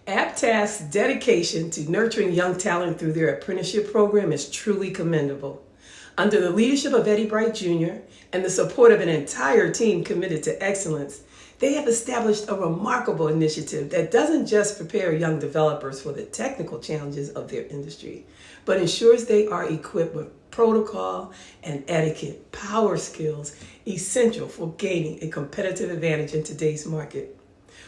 Aptask's dedication to nurturing young talent through their apprenticeship program is truly commendable. Under the leadership of Eddie Bright Jr. and the support of an entire team committed to excellence, they have established a remarkable initiative that doesn't just prepare young developers for the technical challenges of their industry, but ensures they are equipped with protocol and etiquette, power skills essential for gaining a competitive advantage in today's market.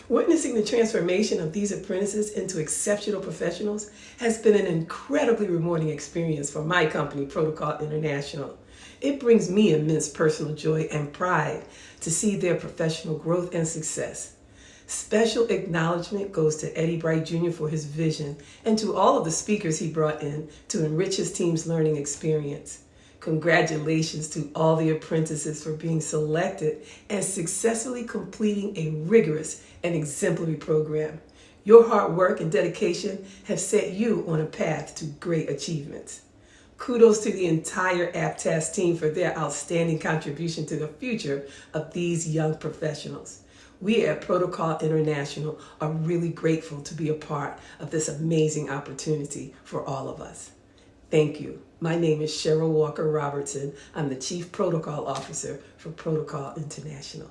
Witnessing the transformation of these apprentices into exceptional professionals has been an incredibly rewarding experience for my company, Protocol International. It brings me immense personal joy and pride to see their professional growth and success. Special acknowledgement goes to Eddie Bright Jr. for his vision and to all of the speakers he brought in to enrich his team's learning experience. Congratulations to all the apprentices for being selected and successfully completing a rigorous and exemplary program. Your hard work and dedication have set you on a path to great achievements. Kudos to the entire Aptask team for their outstanding contribution to the future of these young professionals. We at Protocol International are really grateful to be a part of this amazing opportunity for all of us. Thank you. My name is Cheryl Walker-Robertson. I'm the Chief Protocol Officer for Protocol International.